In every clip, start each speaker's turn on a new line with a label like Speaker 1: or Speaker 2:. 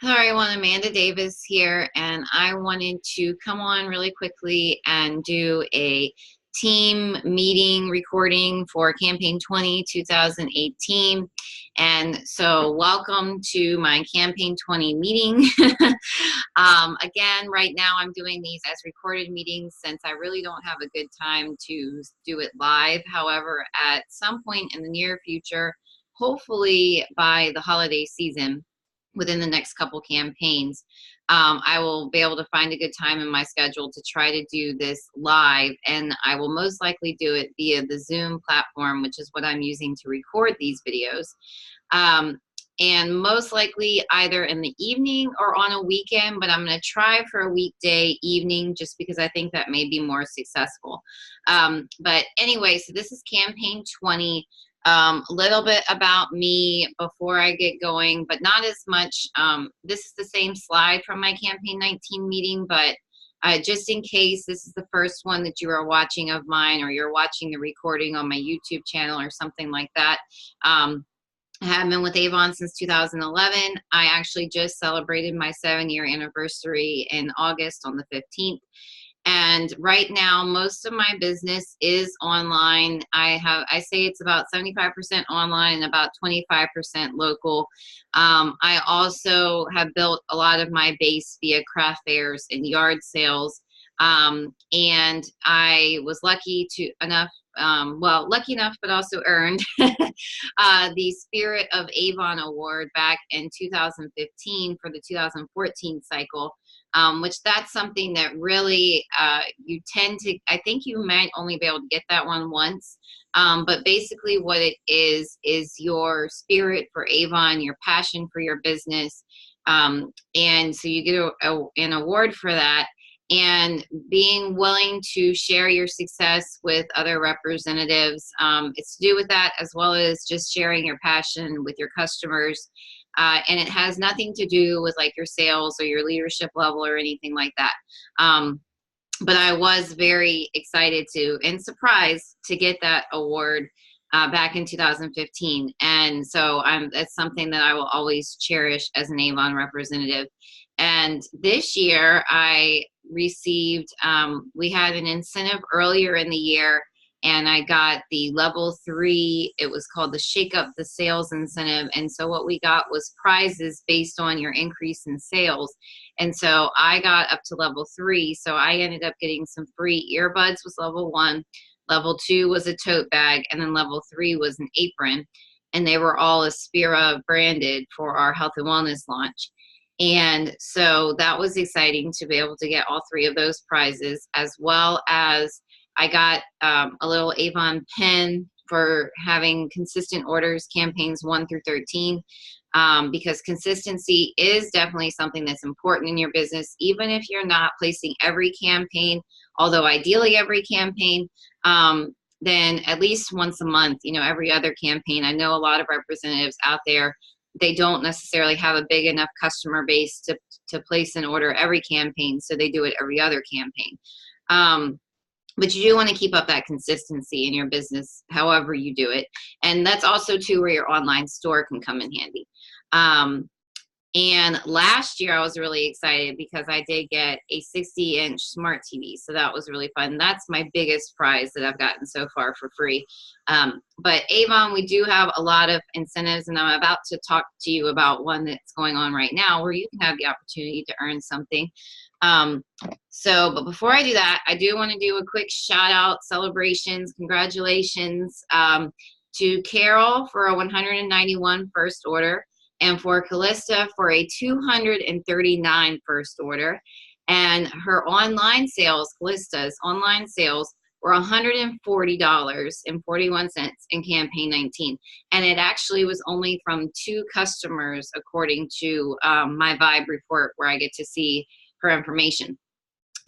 Speaker 1: Hello everyone, Amanda Davis here, and I wanted to come on really quickly and do a team meeting recording for Campaign 20 2018. And so welcome to my Campaign 20 meeting. Again, right now I'm doing these as recorded meetings since I really don't have a good time to do it live. However, at some point in the near future, hopefully by the holiday season, within the next couple campaigns, I will be able to find a good time in my schedule to try to do this live, and I will most likely do it via the Zoom platform, which is what I'm using to record these videos. And most likely either in the evening or on a weekend, but I'm going to try for a weekday evening just because I think that may be more successful. But anyway, so this is Campaign 20. A little bit about me before I get going, but not as much. This is the same slide from my Campaign 19 meeting, but just in case this is the first one that you are watching of mine, or you're watching the recording on my YouTube channel or something like that. I have been with Avon since 2011. I actually just celebrated my 7-year anniversary in August on the 15th. And right now, most of my business is online. I say it's about 75% online and about 25% local. I also have built a lot of my base via craft fairs and yard sales. And I was lucky enough, but also earned the Spirit of Avon Award back in 2015 for the 2014 cycle. Which that's something that really you tend to, I think you might only be able to get that one once. But basically what it is your spirit for Avon, your passion for your business. And so you get an award for that. And being willing to share your success with other representatives. It's to do with that, as well as just sharing your passion with your customers. And it has nothing to do with like your sales or your leadership level or anything like that. But I was very excited and surprised to get that award back in 2015. And so that's something that I will always cherish as an Avon representative. And this year I received, we had an incentive earlier in the year, and I got the level 3. It was called the Shake Up the Sales incentive. And so what we got was prizes based on your increase in sales. And so I got up to level 3. So I ended up getting some free earbuds, was level 1. Level 2 was a tote bag. And then level 3 was an apron. And they were all Aspira branded for our health and wellness launch. And so that was exciting to be able to get all 3 of those prizes, as well as I got a little Avon pen for having consistent orders, campaigns 1 through 13, because consistency is definitely something that's important in your business, even if you're not placing every campaign, although ideally every campaign, then at least once a month, every other campaign. I know a lot of representatives out there, they don't necessarily have a big enough customer base to place an order every campaign, so they do it every other campaign. But you do want to keep up that consistency in your business, however you do it. And that's also too where your online store can come in handy. And last year I was really excited because I did get a 60-inch smart TV. So that was really fun. That's my biggest prize that I've gotten so far for free. But Avon, we do have a lot of incentives, and I'm about to talk to you about one that's going on right now where you can have the opportunity to earn something. But before I do that, I do want to do a quick shout out, celebrations, congratulations to Carol for a 191 first order, and for Callista for a 239 first order. And her online sales, Callista's online sales, were $140.41 in Campaign 19. And it actually was only from 2 customers, according to my Vibe report, where I get to see her information.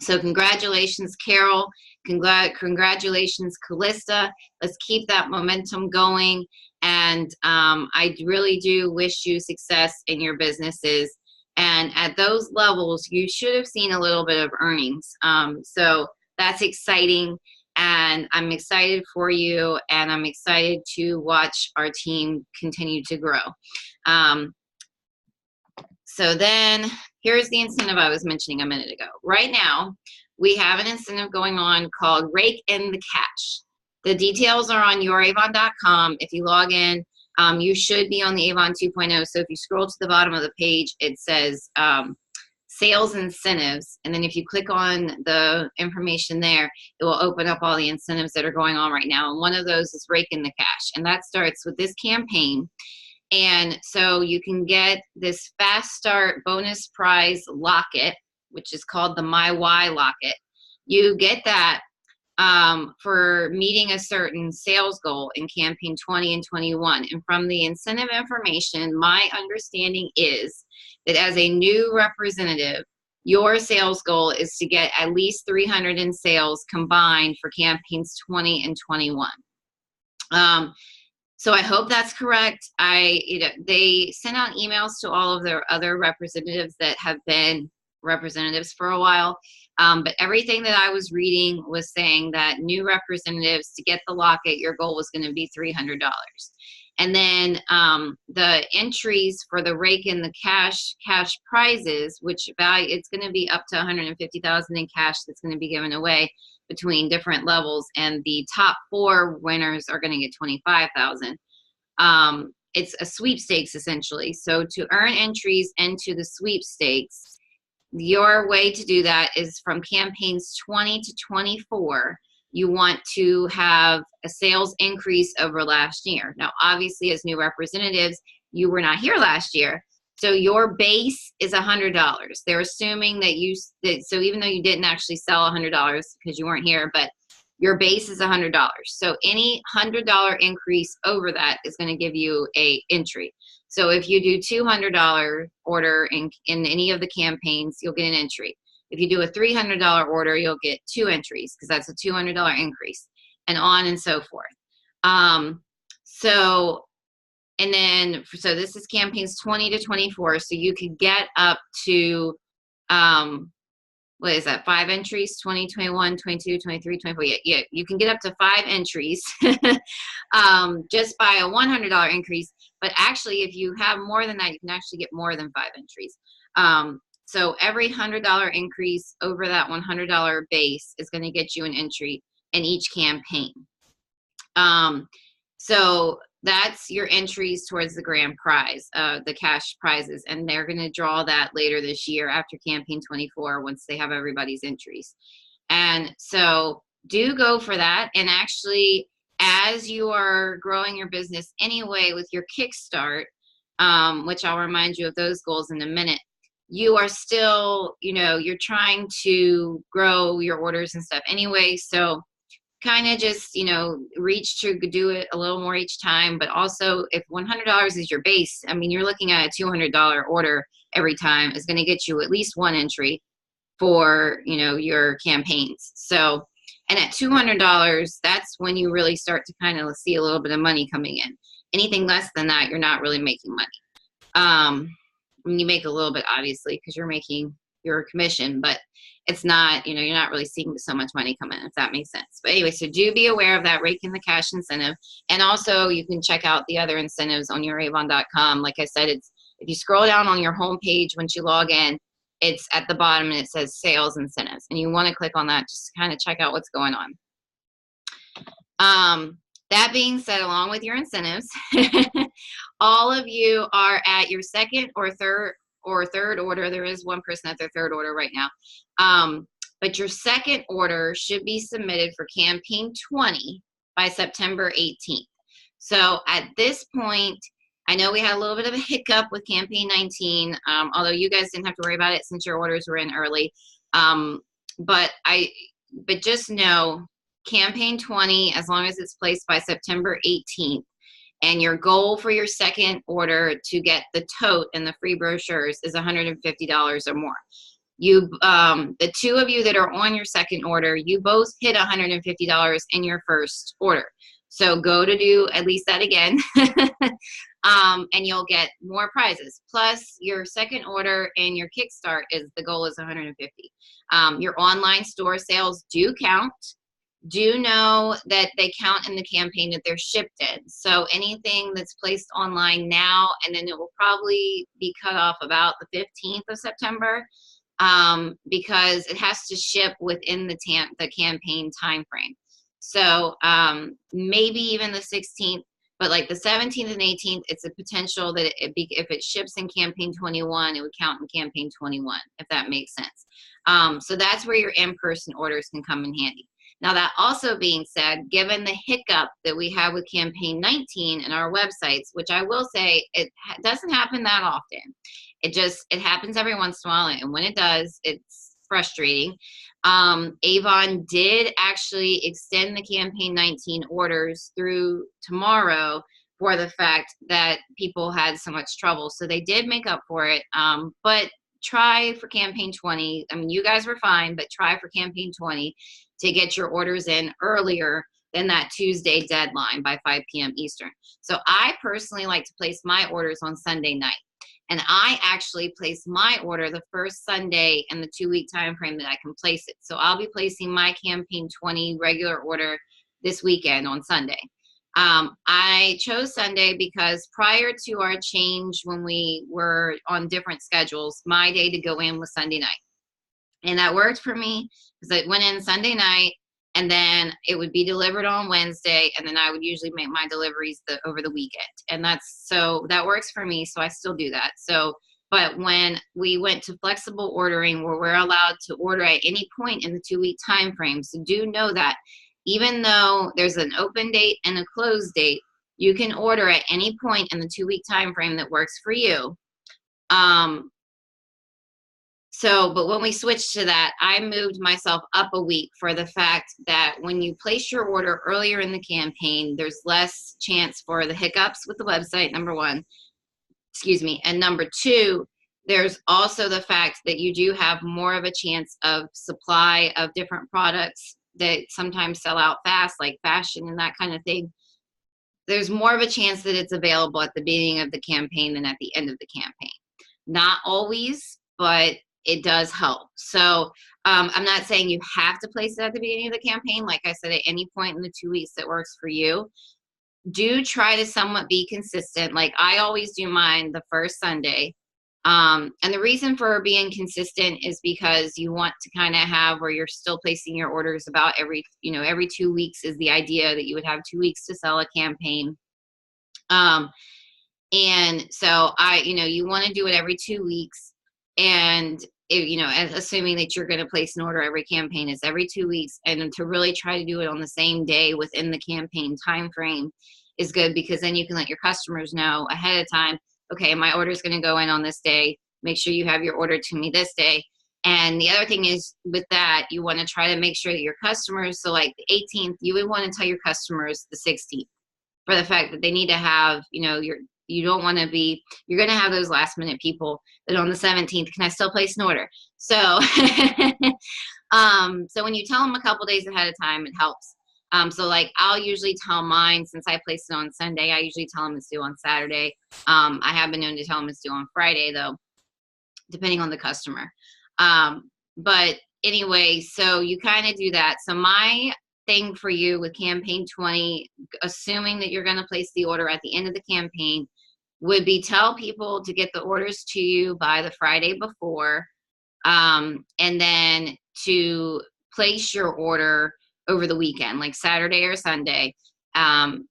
Speaker 1: So congratulations, Carol. Congratulations, Callista. Let's keep that momentum going. And I really do wish you success in your businesses. And at those levels, you should have seen a little bit of earnings. So that's exciting. And I'm excited for you. And I'm excited to watch our team continue to grow. So then here's the incentive I was mentioning a minute ago. Right now, we have an incentive going on called Rake in the Cash. The details are on youravon.com. If you log in, you should be on the Avon 2.0. So if you scroll to the bottom of the page, it says sales incentives. And then if you click on the information there, it will open up all the incentives that are going on right now. And one of those is Rake in the Cash. And that starts with this campaign. And so you can get this fast start bonus prize locket, which is called the My Why locket. You get that for meeting a certain sales goal in campaign 20 and 21. And from the incentive information, my understanding is that as a new representative, your sales goal is to get at least 300 in sales combined for campaigns 20 and 21. So I hope that's correct. They sent out emails to all of their other representatives that have been representatives for a while. But everything that I was reading was saying that new representatives, to get the locket, your goal was going to be $300. And then the entries for the Rake in the cash prizes, which value, it's going to be up to $150,000 in cash that's going to be given away between different levels, and the top 4 winners are going to get $25,000. It's a sweepstakes essentially. So to earn entries into the sweepstakes, your way to do that is from campaigns 20 to 24. You want to have a sales increase over last year. Now, obviously, as new representatives, you were not here last year. So your base is $100. They're assuming that so even though you didn't actually sell $100 because you weren't here, but your base is $100. So any $100 increase over that is going to give you a entry. So if you do $200 order in any of the campaigns, you'll get an entry. If you do a $300 order, you'll get 2 entries because that's a $200 increase, and on and so forth. So this is campaigns 20 to 24. So you could get up to, what is that, 5 entries, 20, 21, 22, 23, 24. Yeah, you can get up to 5 entries just by a $100 increase. But actually, if you have more than that, you can actually get more than 5 entries. So every $100 increase over that $100 base is going to get you an entry in each campaign. So that's your entries towards the grand prize, the cash prizes, and they're going to draw that later this year after campaign 24 once they have everybody's entries. And so do go for that. And actually, as you are growing your business anyway with your Kickstart, which I'll remind you of those goals in a minute, you are still, you're trying to grow your orders and stuff anyway. So kind of just, reach to do it a little more each time. But also, if $100 is your base, I mean, you're looking at a $200 order every time is going to get you at least 1 entry for, your campaigns. So, and at $200, that's when you really start to kind of see a little bit of money coming in. Anything less than that, you're not really making money. You make a little bit, obviously, because you're making your commission, but it's not, you're not really seeing so much money come in, if that makes sense. But anyway, so do be aware of that Rake in the Cash incentive. And also you can check out the other incentives on youravon.com. Like I said, if you scroll down on your home page, once you log in, it's at the bottom and it says sales incentives. And you want to click on that just to kind of check out what's going on. That being said, along with your incentives, all of you are at your second or third order. There is one person at their third order right now. But your second order should be submitted for campaign 20 by September 18th. So at this point, I know we had a little bit of a hiccup with campaign 19, although you guys didn't have to worry about it since your orders were in early. But just know, campaign 20, as long as it's placed by September 18th, and your goal for your second order to get the tote and the free brochures is $150 or more. The 2 of you that are on your second order, you both hit $150 in your first order. So go to do at least that again, and you'll get more prizes. Plus, your second order and your Kickstart the goal is $150. Your online store sales do count. do know that they count in the campaign that they're shipped in. So anything that's placed online now, and then it will probably be cut off about the 15th of September, because it has to ship within the campaign time frame. So maybe even the 16th, but like the 17th and 18th, it's a potential that if it ships in campaign 21, it would count in campaign 21, if that makes sense. So that's where your in-person orders can come in handy. Now, that also being said, given the hiccup that we have with campaign 19 in our websites, which I will say it doesn't happen that often. It happens every once in a while, and when it does, it's frustrating. Avon did actually extend the campaign 19 orders through tomorrow for the fact that people had so much trouble. So they did make up for it, but try for campaign 20. I mean, you guys were fine, but try for campaign 20 to get your orders in earlier than that Tuesday deadline by 5 p.m. Eastern. So I personally like to place my orders on Sunday night. And I actually place my order the first Sunday in the 2-week time frame that I can place it. So I'll be placing my campaign 20 regular order this weekend on Sunday. I chose Sunday because prior to our change, when we were on different schedules, my day to go in was Sunday night. And that worked for me because I went in Sunday night, and then it would be delivered on Wednesday, and then I would usually make my deliveries over the weekend. And that works for me, so I still do that. So, but when we went to flexible ordering, where we're allowed to order at any point in the 2-week time frame, so do know that even though there's an open date and a close date, you can order at any point in the 2-week time frame that works for you. But when we switched to that, I moved myself up a week for the fact that when you place your order earlier in the campaign, there's less chance for the hiccups with the website, number one, excuse me. And number two, there's also the fact that you do have more of a chance of supply of different products that sometimes sell out fast, like fashion and that kind of thing. There's more of a chance that it's available at the beginning of the campaign than at the end of the campaign. Not always, but it does help. So I'm not saying you have to place it at the beginning of the campaign. Like I said, at any point in the 2 weeks that works for you. Do try to somewhat be consistent. Like I always do mine the first Sunday. And the reason for being consistent is because you want to kind of have where you're still placing your orders about every 2 weeks is the idea that you would have 2 weeks to sell a campaign. And so you want to do it every 2 weeks. And assuming that you're going to place an order every campaign is every 2 weeks, and to really try to do it on the same day within the campaign time frame is good, because then you can let your customers know ahead of time, okay, my order is going to go in on this day. Make sure you have your order to me this day. And the other thing is with that, you want to try to make sure that your customers, so like the 18th, you would want to tell your customers the 16th for the fact that they need to have, you don't want to be, you're going to have those last minute people that on the 17th, can I still place an order? So, so when you tell them a couple days ahead of time, it helps. So like I'll usually tell mine, since I place it on Sunday, I usually tell them it's due on Saturday. I have been known to tell them it's due on Friday though, depending on the customer. But anyway, so you kind of do that. So my thing for you with campaign 20, assuming that you're going to place the order at the end of the campaign, would be tell people to get the orders to you by the Friday before, and then to place your order over the weekend, like Saturday or Sunday.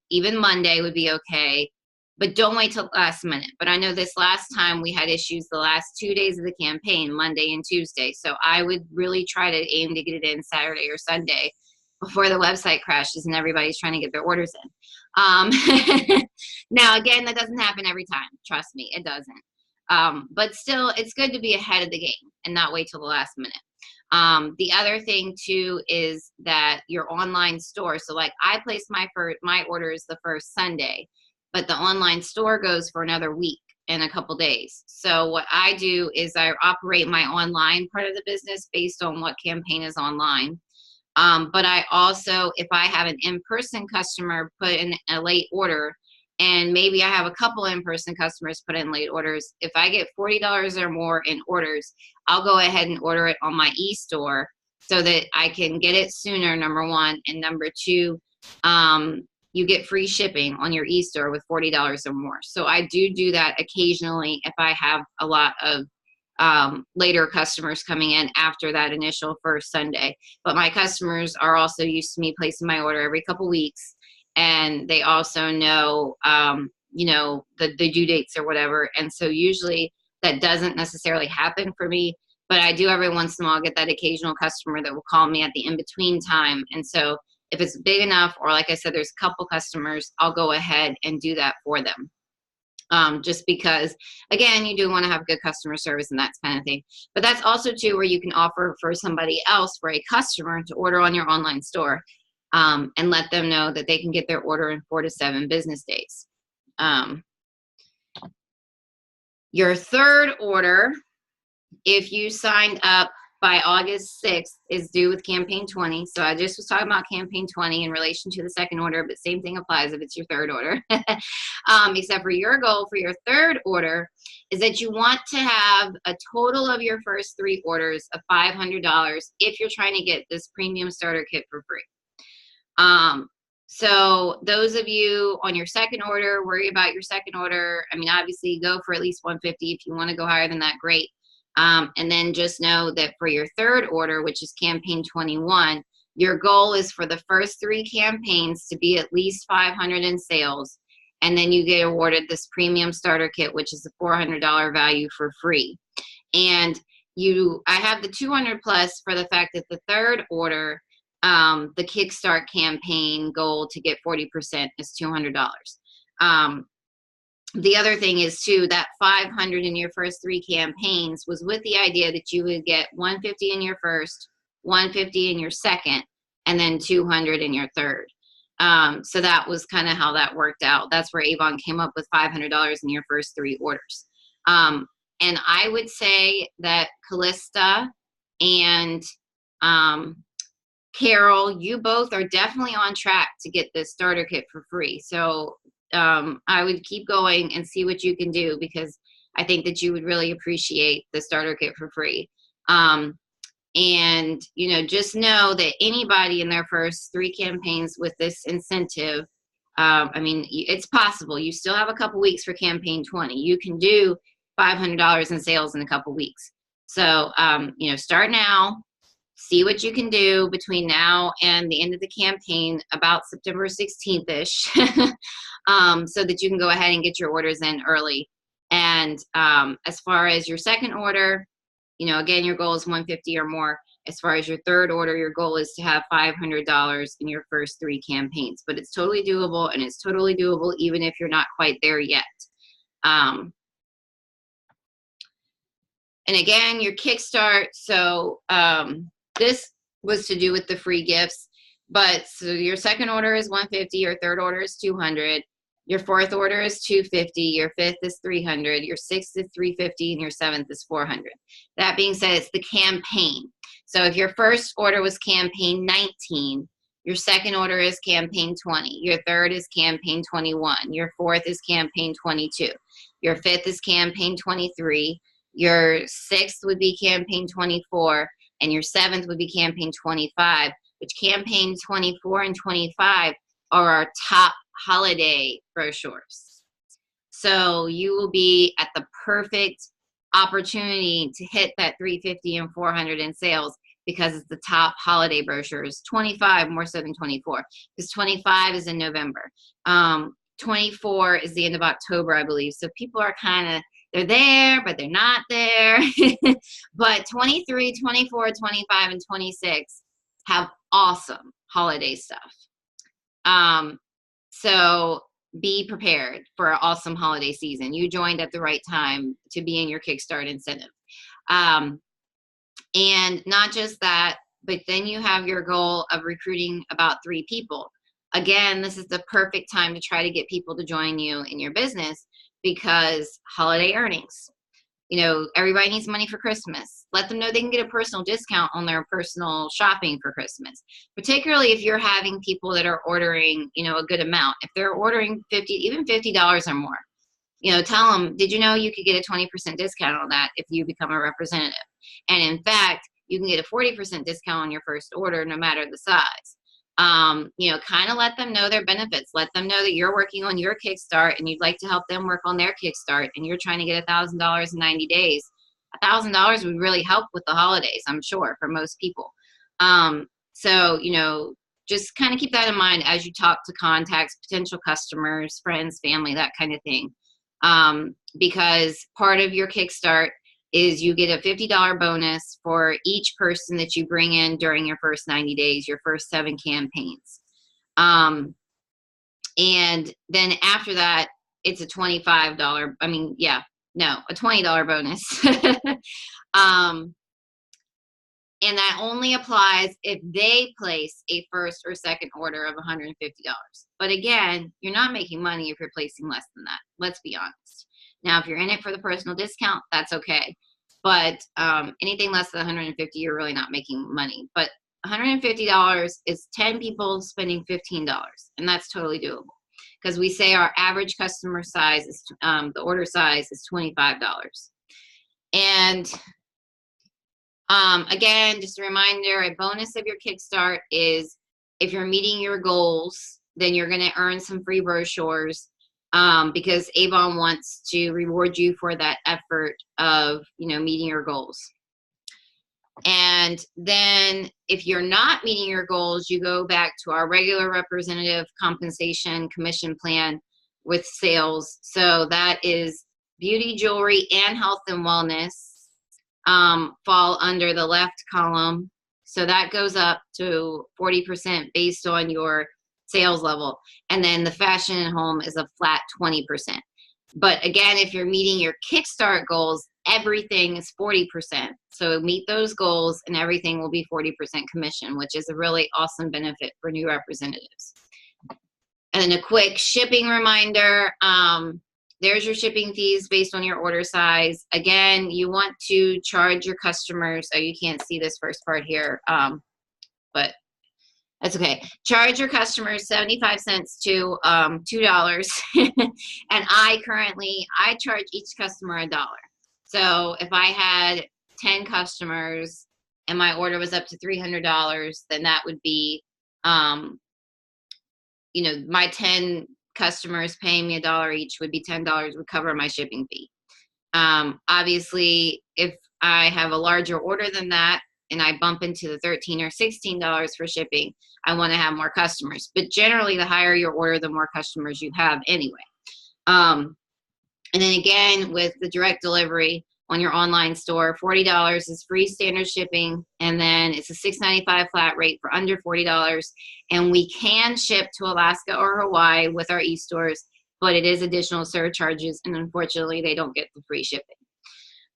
Speaker 1: Even Monday would be okay, but don't wait till last minute. But I know this last time we had issues the last 2 days of the campaign, Monday and Tuesday. So I would really try to aim to get it in Saturday or Sunday before the website crashes and everybody's trying to get their orders in. Now, again, that doesn't happen every time. Trust me, it doesn't. But still, it's good to be ahead of the game and not wait till the last minute. The other thing too is that your online store. So like I place my orders the first Sunday, but the online store goes for another week and a couple days. So what I do is I operate my online part of the business based on what campaign is online. But I also, if I have an in-person customer put in a late order, and maybe I have a couple in-person customers put in late orders, if I get $40 or more in orders, I'll go ahead and order it on my e-store so that I can get it sooner, number one. And number two, you get free shipping on your e-store with $40 or more. So I do that occasionally if I have a lot of later customers coming in after that initial first Sunday. But my customers are also used to me placing my order every couple weeks, and they also know, you know, the due dates or whatever. And so usually that doesn't necessarily happen for me, but I do every once in a while get that occasional customer that will call me at the in-between time. And so if it's big enough, or like I said, there's a couple customers, I'll go ahead and do that for them. Just because, again, you do want to have good customer service and that kind of thing. But that's also too where you can offer for somebody else, for a customer, to order on your online store, and let them know that they can get their order in 4 to 7 business days. Your third order, if you signed up by August 6th, is due with campaign 20. So I just was talking about campaign 20 in relation to the second order, but same thing applies if it's your third order. Except for your goal for your third order is that you want to have a total of your first 3 orders of $500 if you're trying to get this premium starter kit for free. So those of you on your second order, worry about your second order. I mean, obviously go for at least 150. If you want to go higher than that, great. And then just know that for your third order, which is campaign 21, your goal is for the first 3 campaigns to be at least 500 in sales. And then you get awarded this premium starter kit, which is a $400 value for free. And I have the 200 plus for the fact that the third order, the Kickstart campaign goal to get 40% is $200. The other thing is too, that 500 in your first 3 campaigns was with the idea that you would get 150 in your first, 150 in your second, and then 200 in your third. So that was kind of how that worked out. That's where Avon came up with $500 in your first 3 orders. And I would say that Callista and Carol, you both are definitely on track to get this starter kit for free. So I would keep going and see what you can do, because I think that you would really appreciate the starter kit for free. And, you know, just know that anybody in their first 3 campaigns with this incentive, I mean, it's possible. You still have a couple weeks for campaign 20. You can do $500 in sales in a couple weeks. So, you know, start now. See what you can do between now and the end of the campaign, about September 16th-ish, so that you can go ahead and get your orders in early. And as far as your second order, you know, again, your goal is 150 or more. As far as your third order, your goal is to have $500 in your first 3 campaigns. But it's totally doable, and it's totally doable even if you're not quite there yet. And again, your Kickstart, so this was to do with the free gifts, but so your second order is 150, your third order is 200, your fourth order is 250, your fifth is 300, your sixth is 350, and your seventh is 400. That being said, it's the campaign. So if your first order was campaign 19, your second order is campaign 20, your third is campaign 21, your fourth is campaign 22, your fifth is campaign 23, your sixth would be campaign 24, and your seventh would be campaign 25, which campaign 24 and 25 are our top holiday brochures. So you will be at the perfect opportunity to hit that 350 and 400 in sales, because it's the top holiday brochures. 25 more so than 24, because 25 is in November. 24 is the end of October, I believe. So people are kind of, they're there, but they're not there. But 23, 24, 25, and 26 have awesome holiday stuff. So be prepared for an awesome holiday season. You joined at the right time to be in your Kickstart incentive. And not just that, but then you have your goal of recruiting about 3 people. Again, this is the perfect time to try to get people to join you in your business, because holiday earnings, you know, everybody needs money for Christmas. Let them know they can get a personal discount on their personal shopping for Christmas, particularly if you're having people that are ordering, you know, a good amount. If they're ordering even $50 or more, you know, tell them, did you know you could get a 20% discount on that if you become a representative? And in fact, you can get a 40% discount on your first order, no matter the size. You know, kind of let them know their benefits. Let them know that you're working on your Kickstart and you'd like to help them work on their Kickstart, and you're trying to get $1,000 in 90 days. $1,000 would really help with the holidays, I'm sure, for most people. So, you know, just kind of keep that in mind as you talk to contacts, potential customers, friends, family, that kind of thing. Because part of your Kickstart is you get a $50 bonus for each person that you bring in during your first 90 days, your first 7 campaigns. And then after that, it's a $25, I mean, yeah, no, a $20 bonus. And that only applies if they place a first or second order of $150. But again, you're not making money if you're placing less than that. Let's be honest. Now, if you're in it for the personal discount, that's okay. But anything less than $150, you're really not making money. But $150 is 10 people spending $15, and that's totally doable. Because we say our average customer size is, the order size is $25. And again, just a reminder, a bonus of your Kickstart is if you're meeting your goals, then you're going to earn some free brochures, because Avon wants to reward you for that effort of, you know, meeting your goals. And then if you're not meeting your goals, you go back to our regular representative compensation commission plan with sales. So that is beauty, jewelry, and health and wellness fall under the left column. So that goes up to 40% based on your sales level. And then the fashion and home is a flat 20%. But again, if you're meeting your Kickstart goals, everything is 40%. So meet those goals and everything will be 40% commission, which is a really awesome benefit for new representatives. And then a quick shipping reminder. There's your shipping fees based on your order size. Again, you want to charge your customers. Oh, you can't see this first part here, but that's okay. Charge your customers 75 cents to $2. And I charge each customer $1. So if I had 10 customers and my order was up to $300, then that would be, you know, my 10 customers paying me $1 each would be $10 would cover my shipping fee. Obviously, if I have a larger order than that and I bump into the $13 or $16 for shipping, I want to have more customers. But generally, the higher your order, the more customers you have anyway. And then again, with the direct delivery on your online store, $40 is free standard shipping, and then it's a $6.95 flat rate for under $40. And we can ship to Alaska or Hawaii with our e-stores, but it is additional surcharges, and unfortunately, they don't get the free shipping.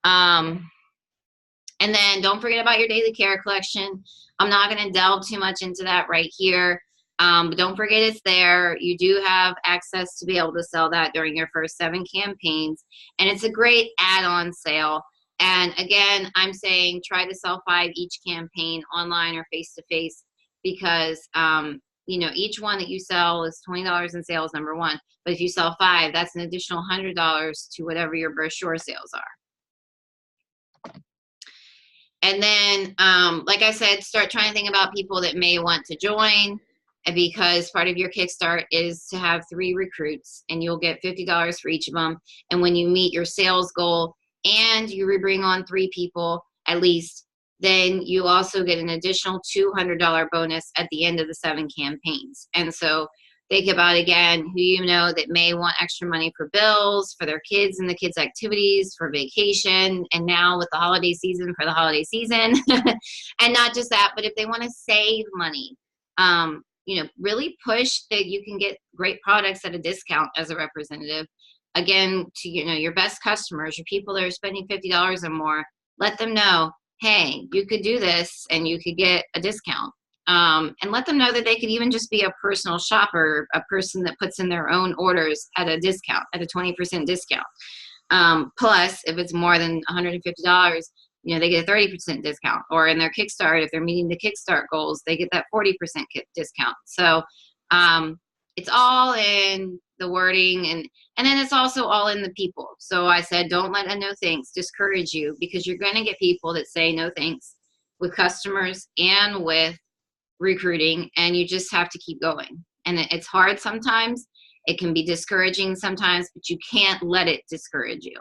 Speaker 1: And then don't forget about your daily care collection. I'm not going to delve too much into that right here. But don't forget it's there. You do have access to be able to sell that during your first 7 campaigns. And it's a great add-on sale. And again, I'm saying try to sell 5 each campaign, online or face-to-face, because you know, each one that you sell is $20 in sales, number one. But if you sell 5, that's an additional $100 to whatever your brochure sales are. And then, like I said, start trying to think about people that may want to join, because part of your Kickstart is to have 3 recruits, and you'll get $50 for each of them. And when you meet your sales goal and you bring on 3 people at least, then you also get an additional $200 bonus at the end of the 7 campaigns. And so think about, again, who you know that may want extra money for bills, for their kids and the kids' activities, for vacation, and now with the holiday season, for the holiday season. And not just that, but if they want to save money, you know, really push that you can get great products at a discount as a representative. Again, to, you know, your best customers, your people that are spending $50 or more, let them know, hey, you could do this and you could get a discount. And let them know that they could even just be a personal shopper, a person that puts in their own orders at a discount, at a 20% discount. Plus, if it's more than $150, you know, they get a 30% discount. Or in their Kickstart, if they're meeting the Kickstart goals, they get that 40% discount. So it's all in the wording, and then it's also all in the people. So I said, don't let a no thanks discourage you, because you're going to get people that say no thanks. with customers and with recruiting, and you just have to keep going. And it's hard sometimes. It can be discouraging sometimes, but you can't let it discourage you.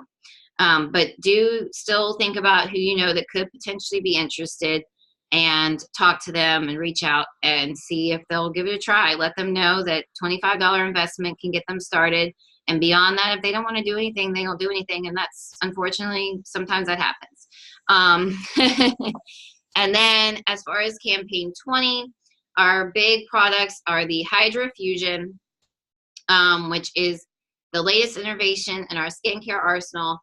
Speaker 1: But do still think about who you know that could potentially be interested, and talk to them and reach out and see if they'll give it a try. Let them know that $25 investment can get them started. And beyond that, if they don't want to do anything, they don't do anything. And that's, unfortunately, sometimes that happens. And then as far as campaign 20, our big products are the Hydra Fusion, which is the latest innovation in our skincare arsenal.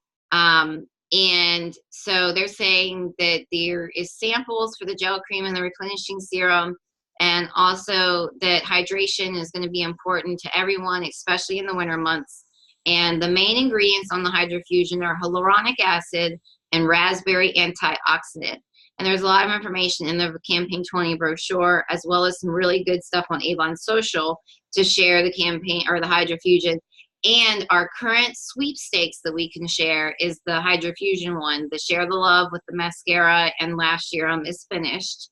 Speaker 1: And so they're saying that there is samples for the gel cream and the replenishing serum, and also that hydration is going to be important to everyone, especially in the winter months. And the main ingredients on the Hydra Fusion are hyaluronic acid and raspberry antioxidant. And there's a lot of information in the Campaign 20 brochure, as well as some really good stuff on Avon Social to share the campaign or the Hydra Fusion. And our current sweepstakes that we can share is the Hydra Fusion one. The Share the Love with the mascara and lash serum is finished.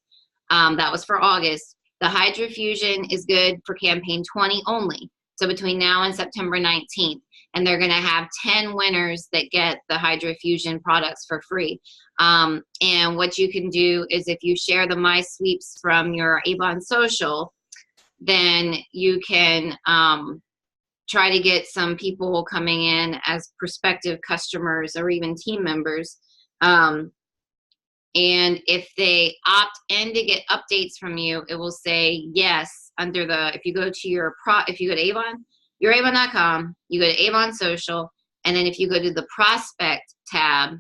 Speaker 1: That was for August. The Hydra Fusion is good for campaign 20 only. So between now and September 19th. And they're going to have 10 winners that get the Hydra Fusion products for free. And what you can do is, if you share the My Sweeps from your Avon Social, then you can try to get some people coming in as prospective customers or even team members. And if they opt in to get updates from you, it will say yes under the, if you go to your if you go to Avon, your Avon.com, you go to Avon Social, and then if you go to the prospect tab,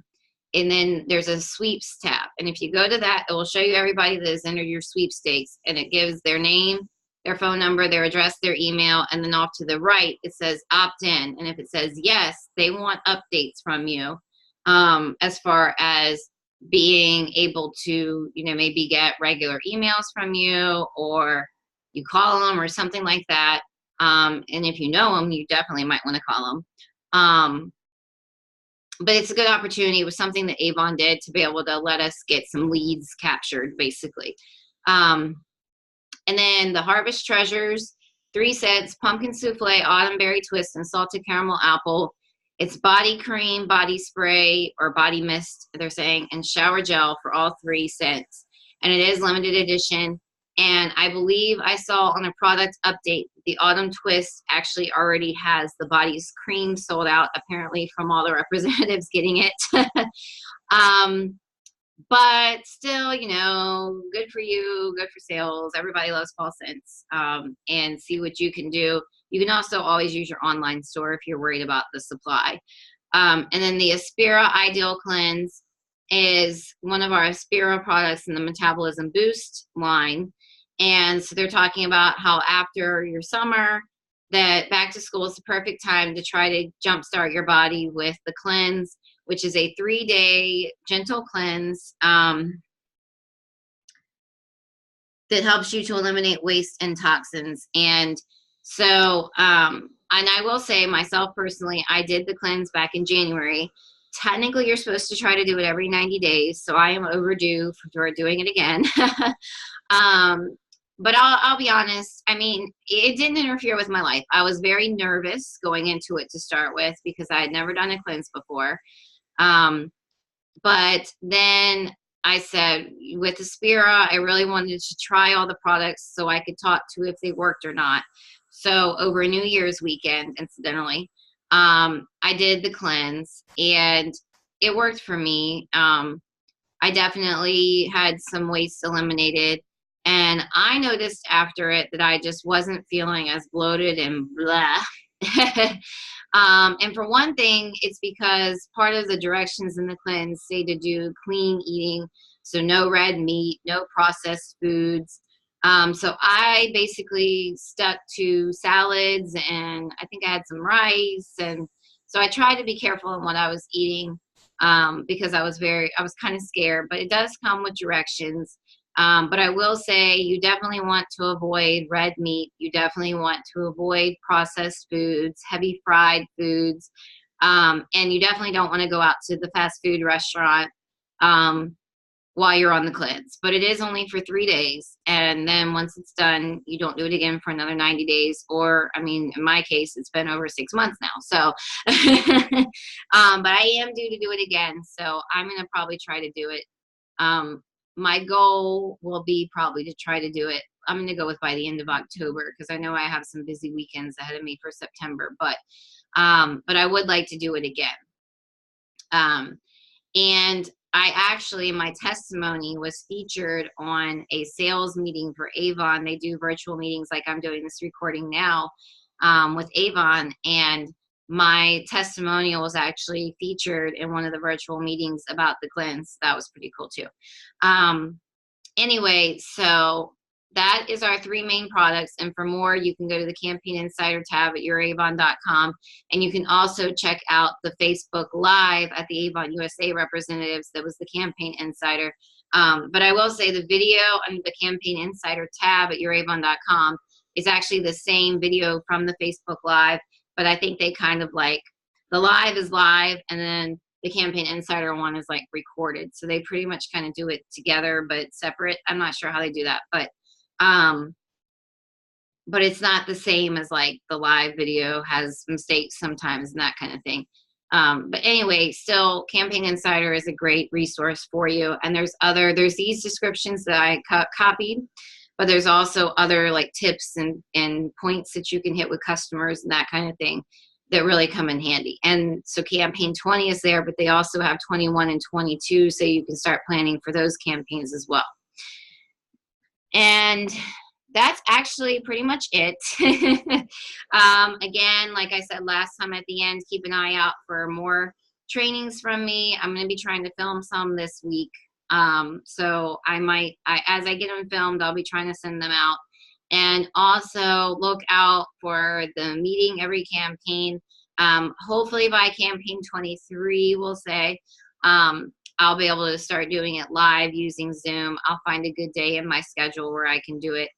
Speaker 1: and then there's a sweeps tab. And if you go to that, it will show you everybody that is under your sweepstakes, and it gives their name, their phone number, their address, their email, and then off to the right, it says opt in. And if it says yes, they want updates from you, as far as being able to, maybe get regular emails from you, or you call them or something like that. And if you know them, you definitely might want to call them. But it's a good opportunity. It was something that Avon did to be able to let us get some leads captured, basically. And then the Harvest Treasures, 3 cents, pumpkin souffle, autumn berry twist, and salted caramel apple. It's body cream, body spray, or body mist, they're saying, and shower gel for all 3 cents. And it is limited edition. And I believe I saw on a product update, the Autumn Twist actually already has the body's cream sold out, apparently, from all the representatives getting it. But still, good for you, good for sales. Everybody loves fall scents. And see what you can do. You can also always use your online store if you're worried about the supply. And then the Aspira Ideal Cleanse is one of our Aspira products in the Metabolism Boost line. And so they're talking about how after your summer, that back to school is the perfect time to try to jumpstart your body with the cleanse, which is a 3-day gentle cleanse that helps you to eliminate waste and toxins. And so, and I will say myself personally, I did the cleanse back in January. Technically, you're supposed to try to do it every 90 days. So I am overdue for doing it again. But I'll be honest. I mean, it didn't interfere with my life. I was very nervous going into it to start with because I had never done a cleanse before. But then I said, with Aspira, I really wanted to try all the products so I could talk to if they worked or not. So over New Year's weekend, incidentally, I did the cleanse and it worked for me. I definitely had some waste eliminated. And I noticed after it that I just wasn't feeling as bloated and blah. And for one thing, it's because part of the directions in the cleanse say to do clean eating. So no red meat, no processed foods. So I basically stuck to salads, and I think I had some rice. And so I tried to be careful in what I was eating, because I was kind of scared, but it does come with directions. But I will say you definitely want to avoid red meat. You definitely want to avoid processed foods, heavy fried foods. And you definitely don't want to go out to the fast food restaurant, while you're on the cleanse, but it is only for 3 days. And then once it's done, you don't do it again for another 90 days. Or, I mean, in my case, it's been over 6 months now. So, but I am due to do it again. So I'm going to probably try to do it. My goal will be probably to try to do it. I'm going to go with by the end of October, because I know I have some busy weekends ahead of me for September, but I would like to do it again. And I actually, my testimony was featured on a sales meeting for Avon. They do virtual meetings like I'm doing this recording now with Avon. And my testimonial was actually featured in one of the virtual meetings about the cleanse. That was pretty cool too. Anyway, so that is our 3 main products. And for more, you can go to the Campaign Insider tab at youravon.com. And you can also check out the Facebook Live at the Avon USA Representatives. That was the Campaign Insider. But I will say the video under the Campaign Insider tab at youravon.com is actually the same video from the Facebook Live. But I think they kind of like, the live is live, and then the Campaign Insider one is like recorded. So they pretty much kind of do it together, but separate. I'm not sure how they do that, but it's not the same as like the live video has mistakes sometimes and that kind of thing. But anyway, still Campaign Insider is a great resource for you. And there's these descriptions that I copied, but there's also other like tips and points that you can hit with customers and that kind of thing that really come in handy. And so Campaign 20 is there, but they also have 21 and 22, so you can start planning for those campaigns as well. And that's actually pretty much it. Again, like I said last time at the end, keep an eye out for more trainings from me. I'm going to be trying to film some this week. So as I get them filmed, I'll be trying to send them out. And also look out for the meeting every campaign. Hopefully by campaign 23, we'll say, I'll be able to start doing it live using Zoom. I'll find a good day in my schedule where I can do it.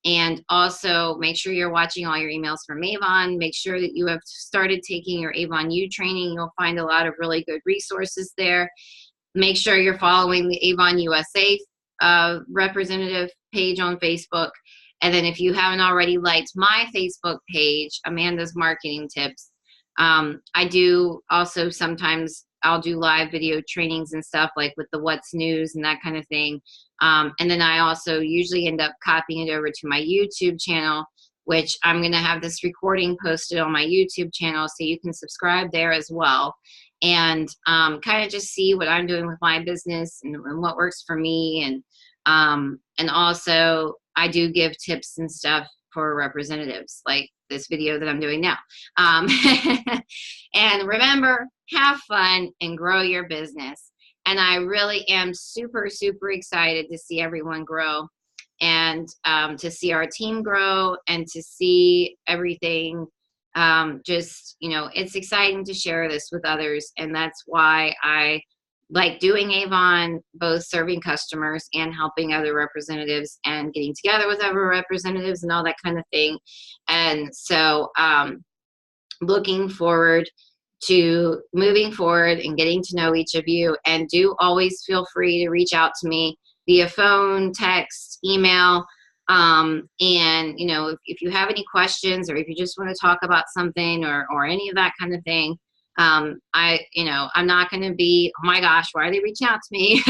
Speaker 1: And also make sure you're watching all your emails from Avon. Make sure that you have started taking your Avon U training. You'll find a lot of really good resources there. Make sure you're following the Avon USA representative page on Facebook. And then if you haven't already liked my Facebook page, Amanda's Marketing Tips, I do also sometimes I'll do live video trainings and stuff like with the What's News and that kind of thing. And then I also usually end up copying it over to my YouTube channel, which I'm going to have this recording posted on my YouTube channel, so you can subscribe there as well. And kind of just see what I'm doing with my business and what works for me. And also I do give tips and stuff for representatives, like this video that I'm doing now. And remember, have fun and grow your business. And I really am super, super excited to see everyone grow, and to see our team grow, and to see everything. Just, you know, it's exciting to share this with others. And that's why I like doing Avon, both serving customers and helping other representatives and getting together with other representatives and all that kind of thing. And so looking forward to moving forward and getting to know each of you. And do always feel free to reach out to me via phone, text, email. And, you know, if you have any questions, or if you just want to talk about something or any of that kind of thing, I'm not going to be, oh my gosh, why are they reaching out to me?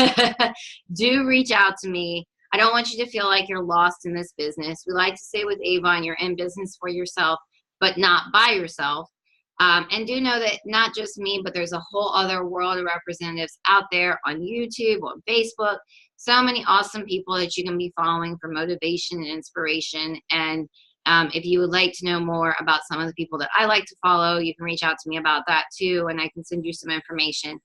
Speaker 1: Do reach out to me. I don't want you to feel like you're lost in this business. We like to say with Avon, you're in business for yourself, but not by yourself. And do know that not just me, but there's a whole other world of representatives out there on YouTube, on Facebook. So many awesome people that you can be following for motivation and inspiration. And if you would like to know more about some of the people that I like to follow, you can reach out to me about that too, and I can send you some information,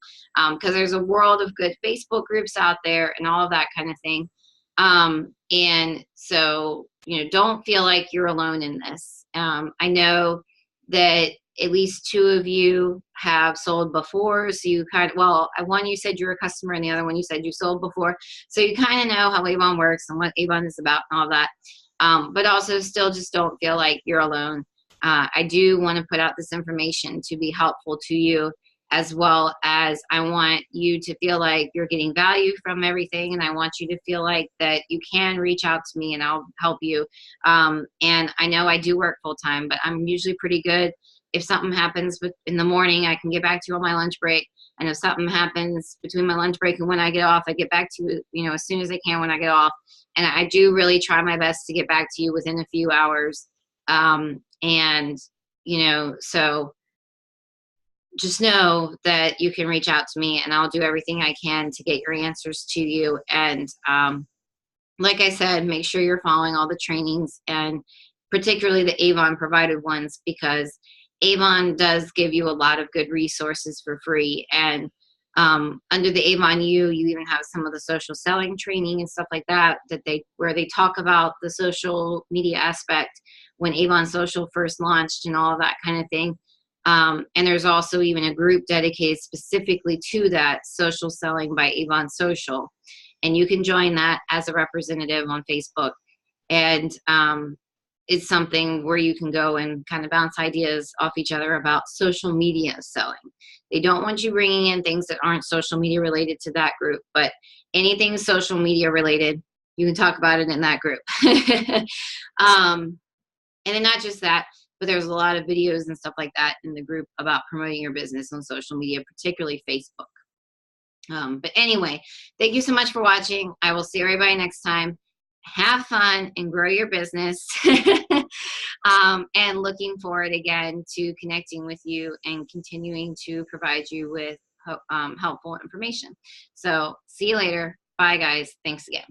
Speaker 1: because there's a world of good Facebook groups out there and all of that kind of thing. And so, you know, don't feel like you're alone in this. I know that at least 2 of you have sold before, so you kind of, well, one you said you're a customer, and the other one you said you sold before, so you kind of know how Avon works and what Avon is about and all that. But also still just don't feel like you're alone. I do want to put out this information to be helpful to you. as well as I want you to feel like you're getting value from everything. And I want you to feel like that you can reach out to me and I'll help you. And I know I do work full time, but I'm usually pretty good. If something happens in the morning, I can get back to you on my lunch break. And if something happens between my lunch break and when I get off, I get back to you, as soon as I can when I get off. And I do really try my best to get back to you within a few hours. And, so just know that you can reach out to me and I'll do everything I can to get your answers to you. And like I said, make sure you're following all the trainings, and particularly the Avon provided ones, because Avon does give you a lot of good resources for free. And under the Avon you even have some of the social selling training and stuff like that, where they talk about the social media aspect when Avon Social first launched and all of that kind of thing. And there's also even a group dedicated specifically to that, Social Selling by Avon Social. And you can join that as a representative on Facebook. And it's something where you can go and kind of bounce ideas off each other about social media selling. They don't want you bringing in things that aren't social media related to that group, but anything social media related, you can talk about it in that group. And then not just that, but there's a lot of videos and stuff like that in the group about promoting your business on social media, particularly Facebook. But anyway, thank you so much for watching. I will see everybody next time. Have fun and grow your business. And looking forward again to connecting with you and continuing to provide you with helpful information. So see you later. Bye, guys. Thanks again.